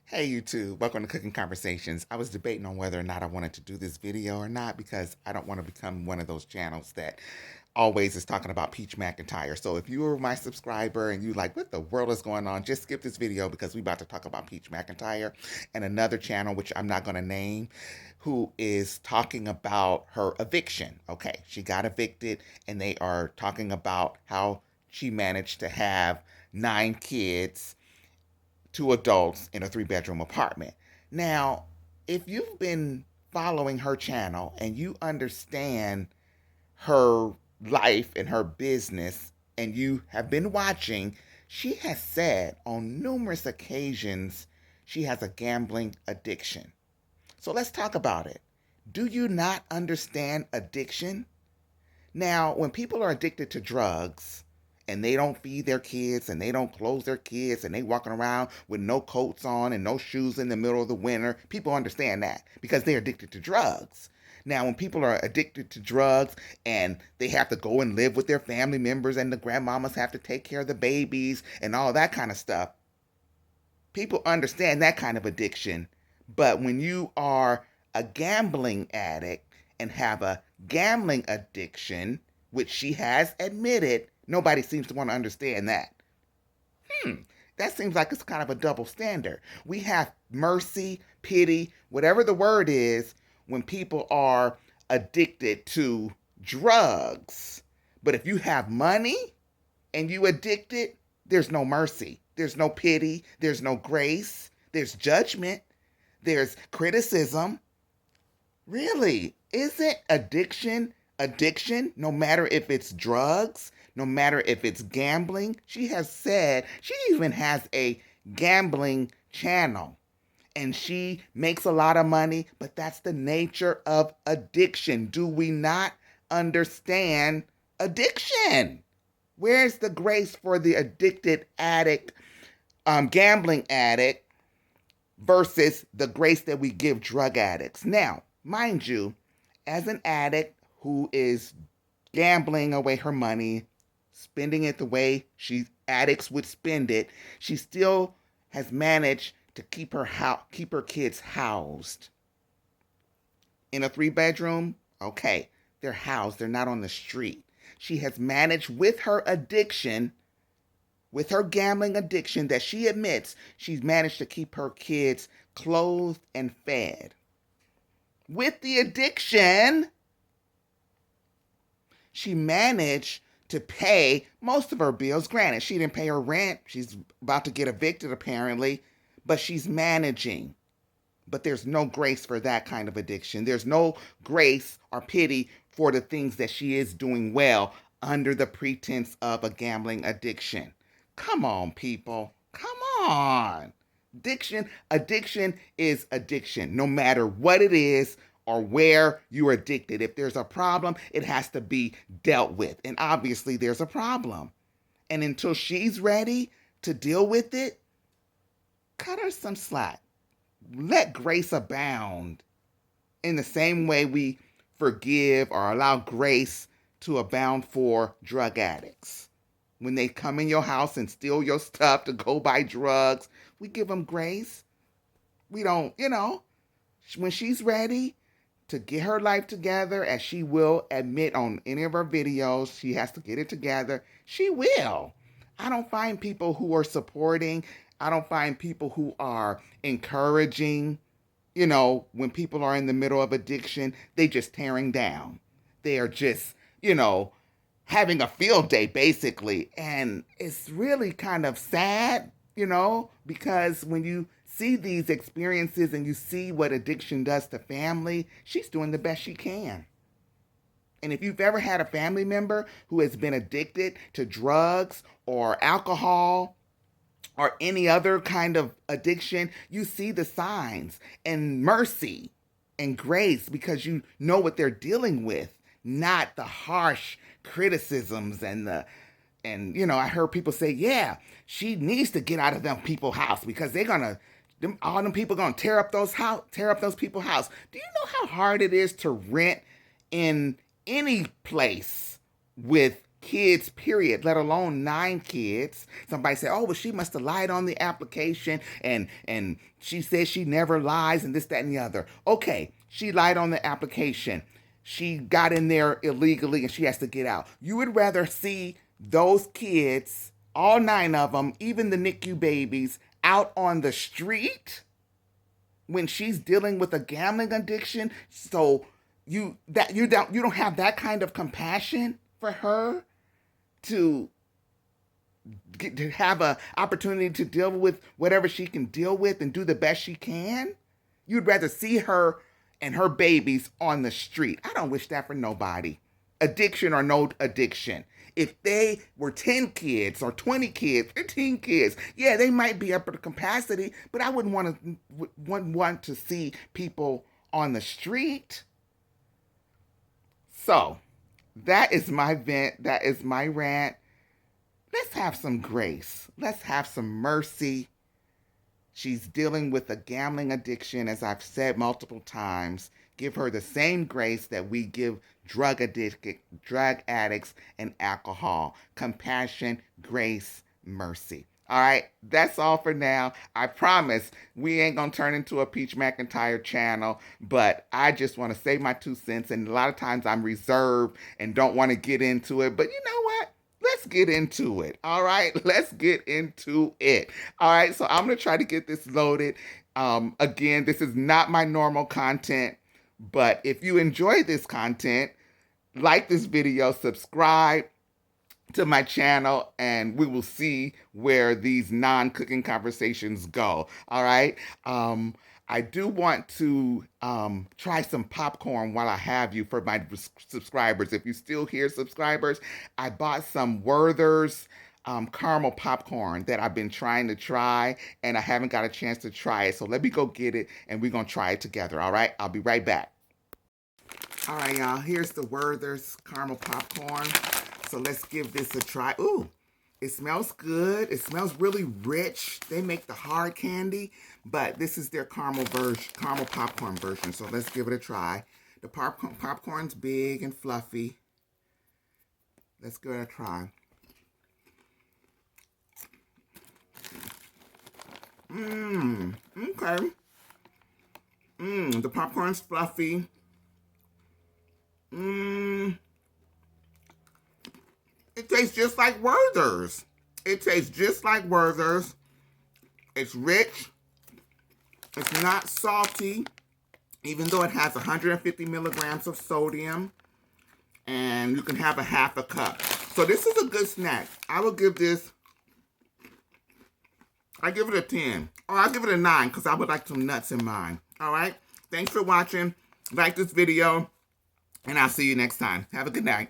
Hey YouTube, welcome to Cooking Conversations. I was debating on whether or not I wanted to do this video or not because I don't want to become one of those channels that always is talking about Peach McIntyre. So if you are my subscriber and you like, what the world is going on, just skip this video because we're about to talk about Peach McIntyre and another channel, which I'm not going to name, who is talking about her eviction. Okay, she got evicted and they are talking about how she managed to have 9 kids, 2 adults in a 3 bedroom apartment. Now, if you've been following her channel and you understand her life and her business and you have been watching, she has said on numerous occasions she has a gambling addiction. So let's talk about it. Do you not understand addiction? Now, when people are addicted to drugs, and they don't feed their kids and they don't clothe their kids and they walking around with no coats on and no shoes in the middle of the winter, people understand that because they're addicted to drugs. Now, when people are addicted to drugs and they have to go and live with their family members and the grandmamas have to take care of the babies and all that kind of stuff, people understand that kind of addiction. But when you are a gambling addict and have a gambling addiction, which she has admitted, nobody seems to want to understand that. Hmm, that seems like it's kind of a double standard. We have mercy, pity, whatever the word is, when people are addicted to drugs. But if you have money and you addicted, there's no mercy. There's no pity. There's no grace. There's judgment. There's criticism. Really, isn't addiction, no matter if it's drugs, no matter if it's gambling? She has said she even has a gambling channel and she makes a lot of money, but that's the nature of addiction. Do we not understand addiction? Where's the grace for the addicted addict, gambling addict, versus the grace that we give drug addicts? Now, mind you, as an addict who is gambling away her money, spending it the way addicts would spend it, she still has managed to keep her kids housed in a 3 bedroom. Okay, they're housed, they're not on the street. She has managed with her addiction, with her gambling addiction that she admits, she's managed to keep her kids clothed and fed. With the addiction, she managed to pay most of her bills. Granted, she didn't pay her rent. She's about to get evicted apparently, but she's managing. But there's no grace for that kind of addiction. There's no grace or pity for the things that she is doing well under the pretense of a gambling addiction. Come on, people. Come on. Addiction is addiction, no matter what it is or where you're addicted. If there's a problem, it has to be dealt with. And obviously there's a problem. And until she's ready to deal with it, cut her some slack. Let grace abound in the same way we forgive or allow grace to abound for drug addicts. When they come in your house and steal your stuff to go buy drugs, we give them grace. We don't, when she's ready to get her life together, as she will admit on any of her videos, she has to get it together. She will. I don't find people who are supporting. I don't find people who are encouraging. When people are in the middle of addiction, they just tearing down. They are just, having a field day basically. And it's really kind of sad, because when you see these experiences and you see what addiction does to family, she's doing the best she can. And if you've ever had a family member who has been addicted to drugs or alcohol or any other kind of addiction, you see the signs and mercy and grace because you know what they're dealing with, not the harsh criticisms I heard people say, yeah, she needs to get out of them people's house because all them people gonna tear up those people's house. Do you know how hard it is to rent in any place with kids, period, let alone 9 kids. Somebody say, oh, well, she must have lied on the application and she says she never lies and this, that, and the other. Okay, she lied on the application. She got in there illegally and she has to get out. You would rather see those kids, all 9 of them, even the NICU babies, out on the street when she's dealing with a gambling addiction? So you don't have that kind of compassion for her to have a opportunity to deal with whatever she can deal with and do the best she can? You'd rather see her and her babies on the street. I don't wish that for nobody. Addiction or no addiction. If they were 10 kids or 20 kids, 15 kids, yeah, they might be up to capacity, but I wouldn't want to see people on the street. So, that is my vent. That is my rant. Let's have some grace. Let's have some mercy. She's dealing with a gambling addiction, as I've said multiple times. Give her the same grace that we give drug addicts, and alcohol. Compassion, grace, mercy. All right, that's all for now. I promise we ain't going to turn into a Peach McIntyre channel, but I just want to say my 2 cents. And a lot of times I'm reserved and don't want to get into it. But you know what? Let's get into it. All right, let's get into it. All right, so I'm going to try to get this loaded. Again, this is not my normal content, but if you enjoy this content, like this video, subscribe to my channel, and we will see where these non-cooking conversations go. All right. I do want to try some popcorn while I have you for my subscribers. If you still here, subscribers, I bought some Werther's caramel popcorn that I've been trying to try, and I haven't got a chance to try it. So let me go get it, and we're going to try it together. All right. I'll be right back. All right, y'all. Here's the Werther's caramel popcorn. So let's give this a try. Ooh, it smells good. It smells really rich. They make the hard candy, but this is their caramel popcorn version. So let's give it a try. The popcorn's big and fluffy. Let's give it a try. Okay. The popcorn's fluffy. It tastes just like Werther's. It tastes just like Werther's. It's rich. It's not salty, even though it has 150 milligrams of sodium. And you can have a half a cup. So this is a good snack. I will give this, I give it a 10. Or I'll give it a 9 because I would like some nuts in mine. All right? Thanks for watching. Like this video. And I'll see you next time. Have a good night.